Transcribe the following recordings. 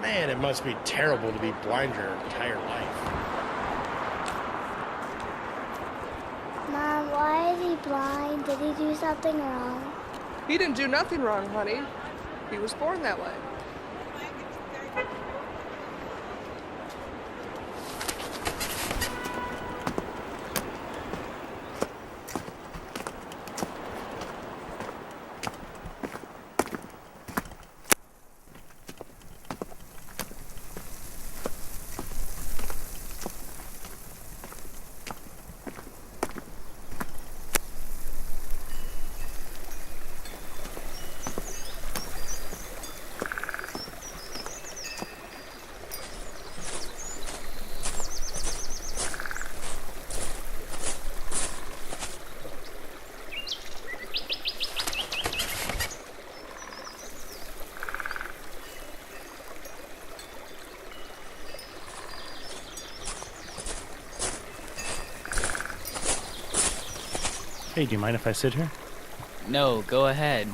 Man, it must be terrible to be blind your entire life. Mom, why is he blind? Did he do something wrong? He didn't do nothing wrong, honey. He was born that way. Hey, do you mind if I sit here? No, go ahead.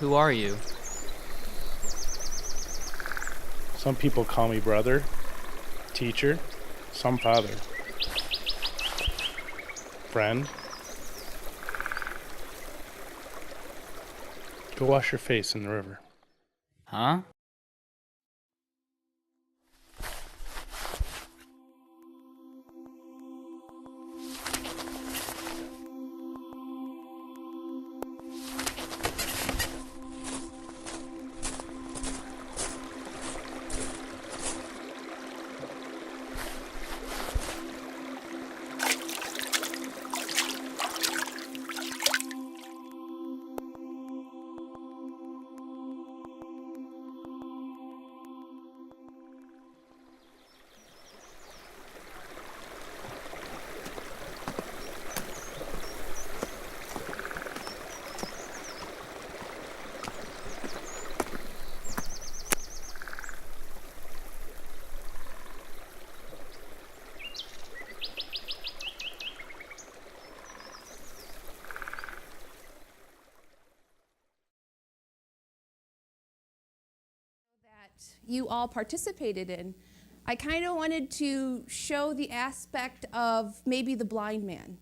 Who are you? Some people call me brother, teacher, some father, friend. Go wash your face in the river. Huh? You all participated in. I kind of wanted to show the aspect of maybe the blind man.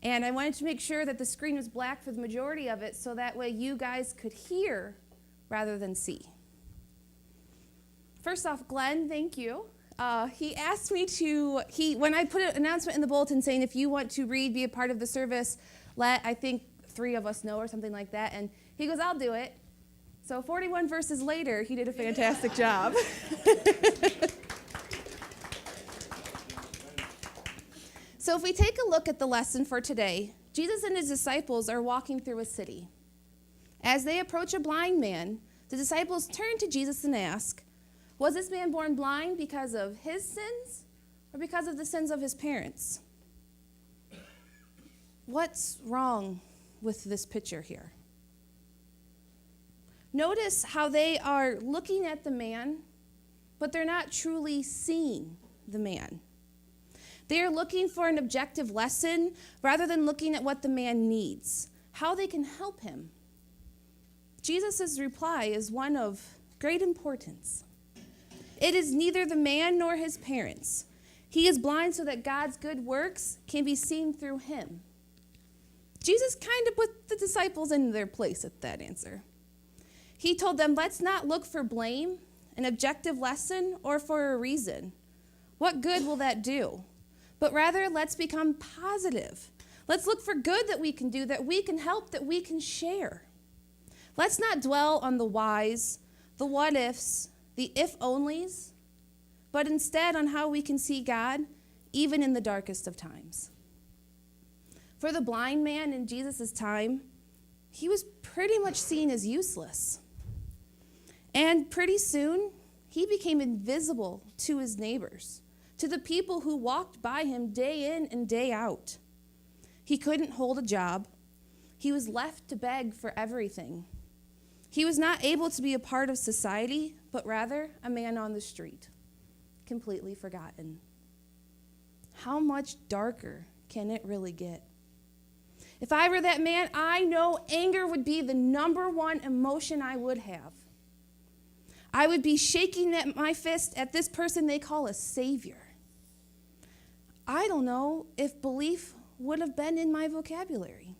And I wanted to make sure that the screen was black for the majority of it so that way you guys could hear rather than see. First off, Glenn, thank you. He asked me to, when I put an announcement in the bulletin saying if you want to read, be a part of the service, let, I think, 3 of us know or something like that. And he goes, I'll do it. So 41 verses later, he did a fantastic job. So if we take a look at the lesson for today, Jesus and his disciples are walking through a city. As they approach a blind man, the disciples turn to Jesus and ask, was this man born blind because of his sins or because of the sins of his parents? What's wrong with this picture here? Notice how they are looking at the man, but they're not truly seeing the man. They are looking for an objective lesson rather than looking at what the man needs, how they can help him. Jesus' reply is one of great importance. It is neither the man nor his parents. He is blind so that God's good works can be seen through him. Jesus kind of put the disciples in their place at that answer. He told them, let's not look for blame, an objective lesson, or for a reason. What good will that do? But rather, let's become positive. Let's look for good that we can do, that we can help, that we can share. Let's not dwell on the whys, the what-ifs, the if-onlys, but instead on how we can see God, even in the darkest of times. For the blind man in Jesus' time, he was pretty much seen as useless. And pretty soon, he became invisible to his neighbors, to the people who walked by him day in and day out. He couldn't hold a job. He was left to beg for everything. He was not able to be a part of society, but rather a man on the street, completely forgotten. How much darker can it really get? If I were that man, I know anger would be the number one emotion I would have. I would be shaking my fist at this person they call a savior. I don't know if belief would have been in my vocabulary.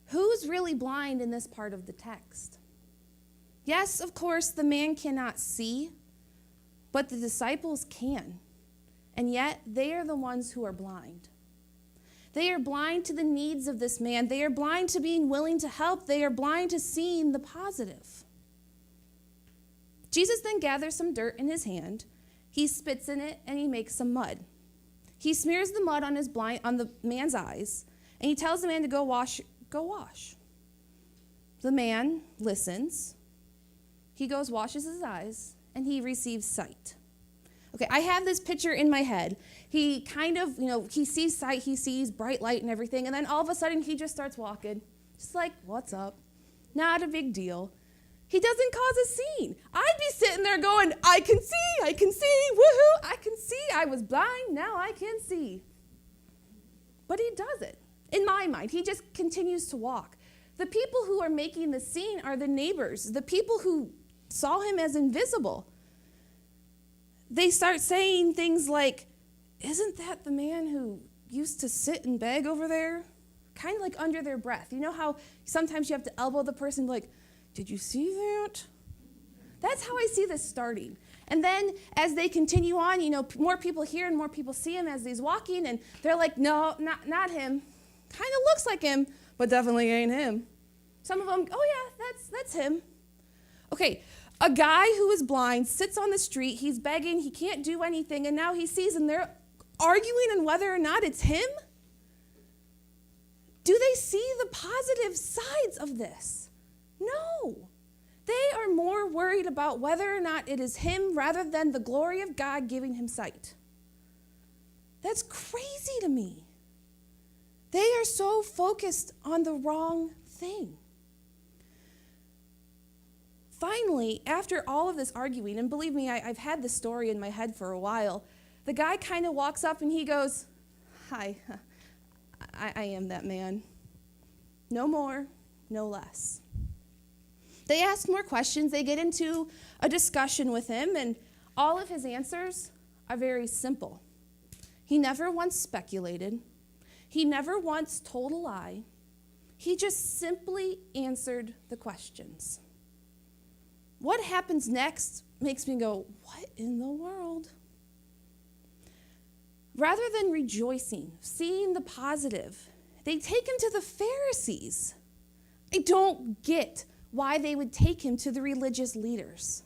Who's really blind in this part of the text? Yes, of course, the man cannot see, but the disciples can. And yet, they are the ones who are blind. They are blind to the needs of this man. They are blind to being willing to help. They are blind to seeing the positive. Jesus then gathers some dirt in his hand. He spits in it, and he makes some mud. He smears the mud on the man's eyes, and he tells the man to go wash. The man listens. He goes, washes his eyes, and he receives sight. Okay, I have this picture in my head. He kind of, he sees sight, he sees bright light and everything, and then all of a sudden he just starts walking. Just like, what's up? Not a big deal. He doesn't cause a scene. I'd be sitting there going, I can see, woohoo, I can see. I was blind, now I can see. But he does it. In my mind, he just continues to walk. The people who are making the scene are the neighbors, the people who saw him as invisible. They start saying things like, isn't that the man who used to sit and beg over there? Kind of like under their breath. You know how sometimes you have to elbow the person like, did you see that? That's how I see this starting. And then as they continue on, more people hear and more people see him as he's walking, and they're like, no, not him. Kind of looks like him, but definitely ain't him. Some of them, oh yeah, that's him. Okay, a guy who is blind sits on the street, he's begging, he can't do anything, and now he sees, and they're arguing on whether or not it's him? Do they see the positive sides of this? No. They are more worried about whether or not it is him rather than the glory of God giving him sight. That's crazy to me. They are so focused on the wrong thing. Finally, after all of this arguing, and believe me, I've had this story in my head for a while, the guy kind of walks up and he goes, hi, I am that man. No more, no less. They ask more questions. They get into a discussion with him, and all of his answers are very simple. He never once speculated. He never once told a lie. He just simply answered the questions. What happens next makes me go, what in the world? Rather than rejoicing, seeing the positive, they take him to the Pharisees. I don't get why they would take him to the religious leaders.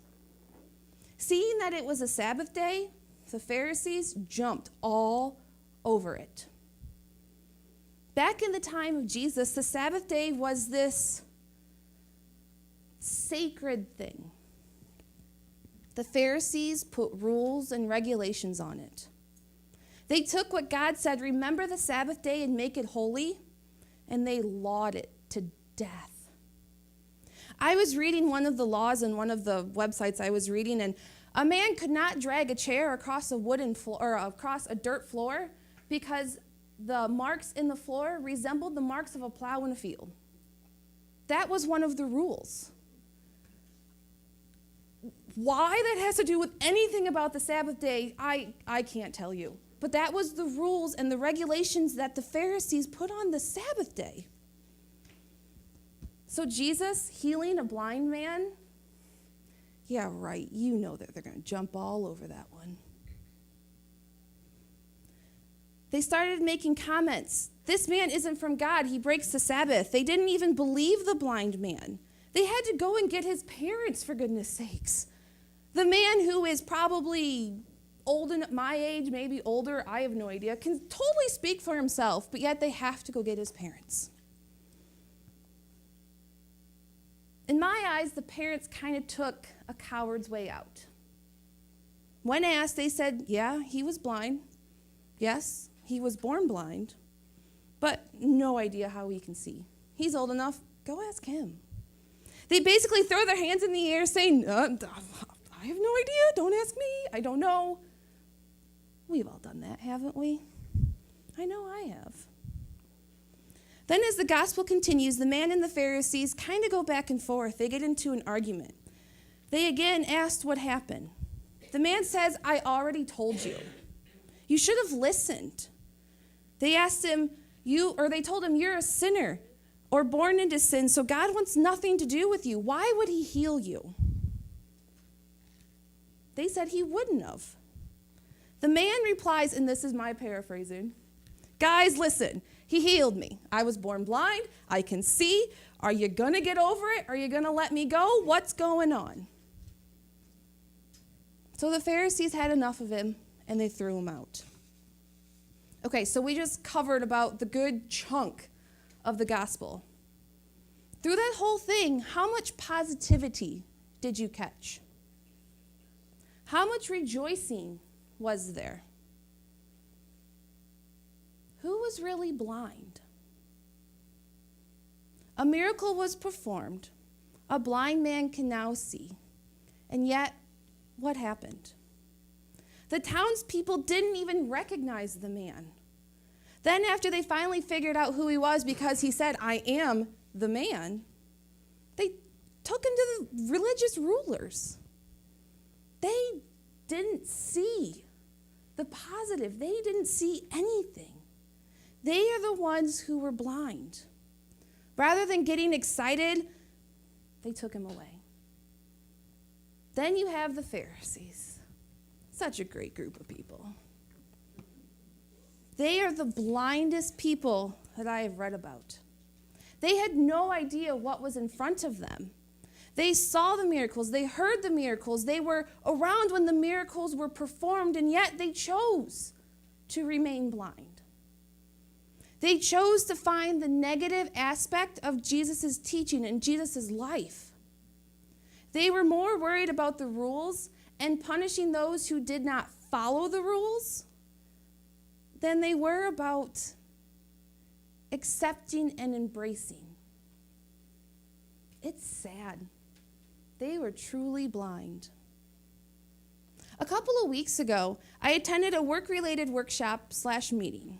Seeing that it was a Sabbath day, the Pharisees jumped all over it. Back in the time of Jesus, the Sabbath day was this sacred thing. The Pharisees put rules and regulations on it. They took what God said, remember the Sabbath day and make it holy, and they lawed it to death. I was reading one of the laws in one of the websites I was reading, and a man could not drag a chair across a wooden floor or across a dirt floor because the marks in the floor resembled the marks of a plow in a field. That was one of the rules. Why that has to do with anything about the Sabbath day, I can't tell you. But that was the rules and the regulations that the Pharisees put on the Sabbath day. So Jesus healing a blind man, yeah, right, you know that they're going to jump all over that one. They started making comments. This man isn't from God. He breaks the Sabbath. They didn't even believe the blind man. They had to go and get his parents, for goodness sakes. The man who is probably old enough, my age, maybe older, I have no idea, can totally speak for himself, but yet they have to go get his parents. In my eyes, the parents kind of took a coward's way out. When asked, they said, yeah, he was blind. Yes, he was born blind, but no idea how he can see. He's old enough. Go ask him. They basically throw their hands in the air saying, I have no idea. Don't ask me. I don't know. We've all done that, haven't we? I know I have. Then as the gospel continues, the man and the Pharisees kind of go back and forth. They get into an argument. They again asked what happened. The man says, I already told you. You should have listened. They asked him, they told him, you're a sinner or born into sin, so God wants nothing to do with you. Why would he heal you? They said he wouldn't have. The man replies, and this is my paraphrasing, guys, listen, he healed me. I was born blind. I can see. Are you going to get over it? Are you going to let me go? What's going on? So the Pharisees had enough of him, and they threw him out. Okay, so we just covered about the good chunk of the gospel. Through that whole thing, how much positivity did you catch? How much rejoicing was there? Who was really blind? A miracle was performed. A blind man can now see. And yet, what happened? The townspeople didn't even recognize the man. Then after they finally figured out who he was because he said, I am the man, they took him to the religious rulers. They didn't see the positive. They didn't see anything. They are the ones who were blind. Rather than getting excited, they took him away. Then you have the Pharisees. Such a great group of people. They are the blindest people that I have read about. They had no idea what was in front of them. They saw the miracles. They heard the miracles. They were around when the miracles were performed, and yet they chose to remain blind. They chose to find the negative aspect of Jesus' teaching and Jesus' life. They were more worried about the rules and punishing those who did not follow the rules than they were about accepting and embracing. It's sad. They were truly blind. A couple of weeks ago, I attended a work-related workshop/meeting.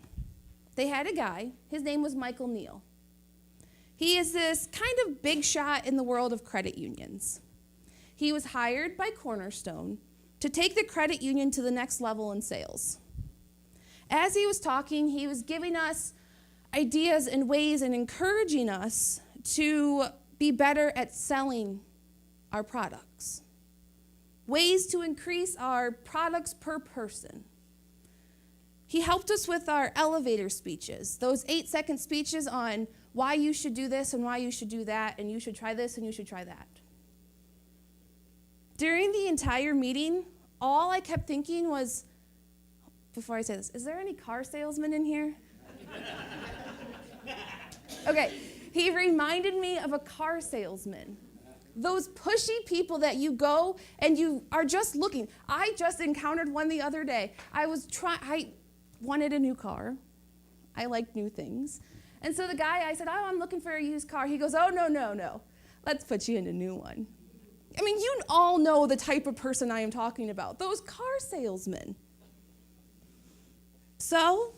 They had a guy. His name was Michael Neal. He is this kind of big shot in the world of credit unions. He was hired by Cornerstone to take the credit union to the next level in sales. As he was talking, he was giving us ideas and ways and encouraging us to be better at selling our products. Ways to increase our products per person. He helped us with our elevator speeches, those 8-second speeches on why you should do this and why you should do that, and you should try this and you should try that. During the entire meeting, all I kept thinking was, before I say this, is there any car salesmen in here? Okay, he reminded me of a car salesman. Those pushy people that you go and you are just looking. I just encountered one the other day. I wanted a new car. I like new things. And so the guy, I said, I'm looking for a used car. He goes, no. Let's put you in a new one. I mean, you all know the type of person I am talking about. Those car salesmen. So,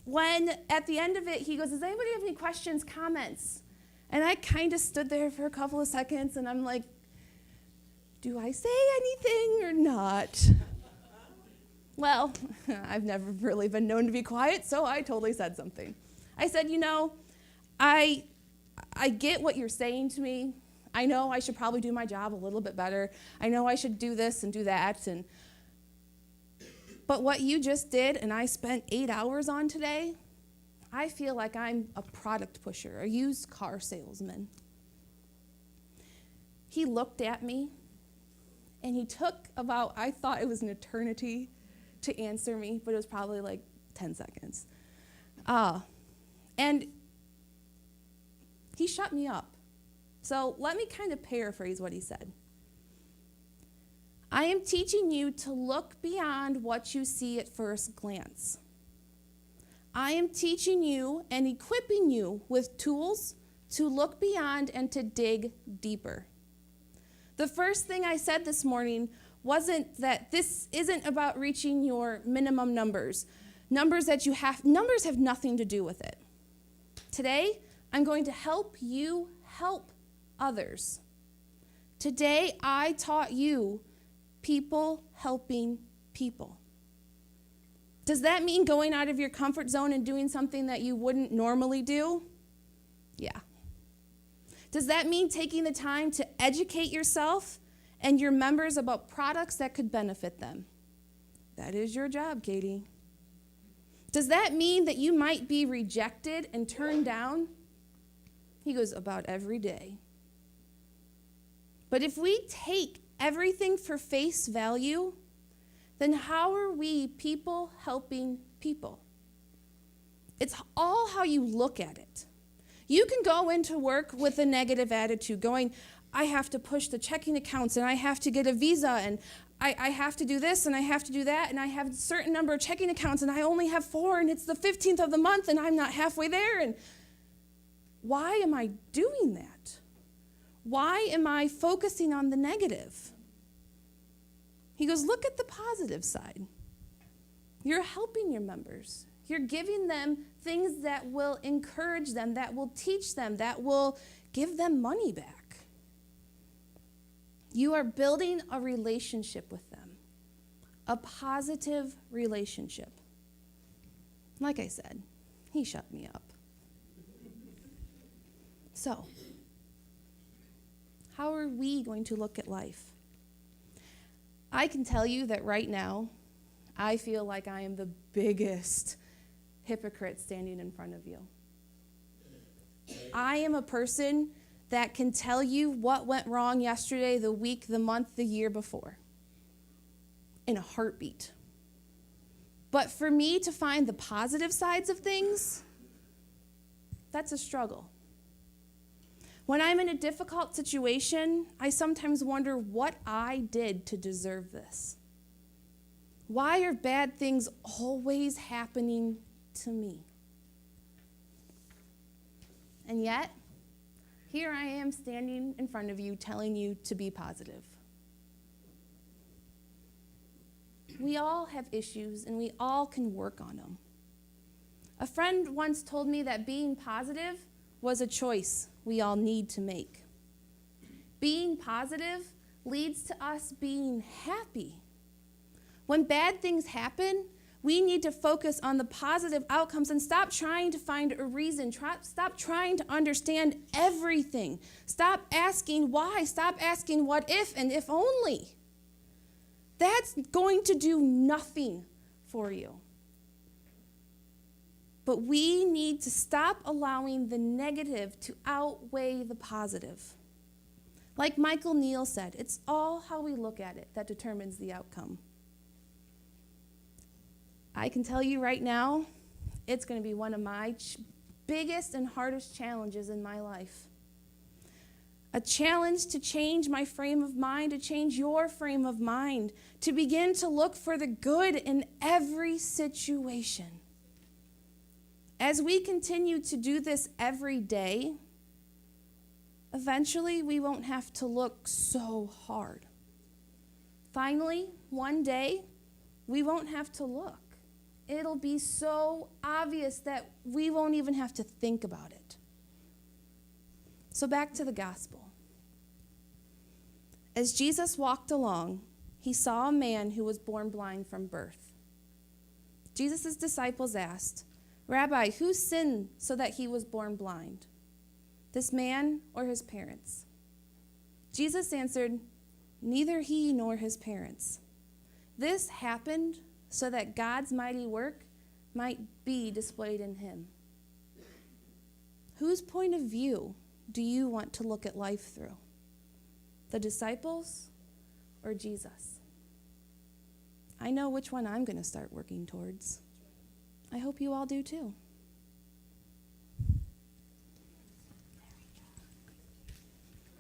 when at the end of it, he goes, does anybody have any questions, comments? And I kind of stood there for a couple of seconds, and I'm like, do I say anything or not? Well, I've never really been known to be quiet, so I totally said something. I said, I get what you're saying to me. I know I should probably do my job a little bit better. I know I should do this and do that. But what you just did and I spent 8 hours on today, I feel like I'm a product pusher, a used car salesman. He looked at me, and he took about, I thought it was an eternity to answer me, but it was probably like 10 seconds. And he shut me up. So let me kind of paraphrase what he said. I am teaching you to look beyond what you see at first glance. I am teaching you and equipping you with tools to look beyond and to dig deeper. The first thing I said this morning wasn't that this isn't about reaching your minimum numbers. Numbers have nothing to do with it. Today, I'm going to help you help others. Today, I taught you people helping people. Does that mean going out of your comfort zone and doing something that you wouldn't normally do? Yeah. Does that mean taking the time to educate yourself and your members about products that could benefit them? That is your job, Katie. Does that mean that you might be rejected and turned down? He goes, about every day. But if we take everything for face value, then how are we people helping people? It's all how you look at it. You can go into work with a negative attitude, going, I have to push the checking accounts, and I have to get a visa, and I have to do this, and I have to do that, and I have a certain number of checking accounts, and I only have 4, and it's the 15th of the month, and I'm not halfway there. And why am I doing that? Why am I focusing on the negative? He goes, look at the positive side. You're helping your members. You're giving them things that will encourage them, that will teach them, that will give them money back. You are building a relationship with them, a positive relationship. Like I said, he shut me up. So, how are we going to look at life? I can tell you that right now, I feel like I am the biggest hypocrite standing in front of you. I am a person that can tell you what went wrong yesterday, the week, the month, the year before, in a heartbeat. But for me to find the positive sides of things, that's a struggle. When I'm in a difficult situation, I sometimes wonder what I did to deserve this. Why are bad things always happening to me? And yet, here I am standing in front of you telling you to be positive. We all have issues and we all can work on them. A friend once told me that being positive was a choice we all need to make. Being positive leads to us being happy. When bad things happen, we need to focus on the positive outcomes and stop trying to find a reason. Stop trying to understand everything. Stop asking why. Stop asking what if and if only. That's going to do nothing for you. But we need to stop allowing the negative to outweigh the positive. Like Michael Neal said, it's all how we look at it that determines the outcome. I can tell you right now, it's going to be one of my biggest and hardest challenges in my life. A challenge to change my frame of mind, to change your frame of mind, to begin to look for the good in every situation. As we continue to do this every day, eventually we won't have to look so hard. Finally, one day, we won't have to look. It'll be so obvious that we won't even have to think about it. So back to the gospel. As Jesus walked along, he saw a man who was born blind from birth. Jesus' disciples asked, "Rabbi, who sinned so that he was born blind? This man or his parents?" Jesus answered, "Neither he nor his parents. This happened so that God's mighty work might be displayed in him." Whose point of view do you want to look at life through? The disciples or Jesus? I know which one I'm going to start working towards. I hope you all do too.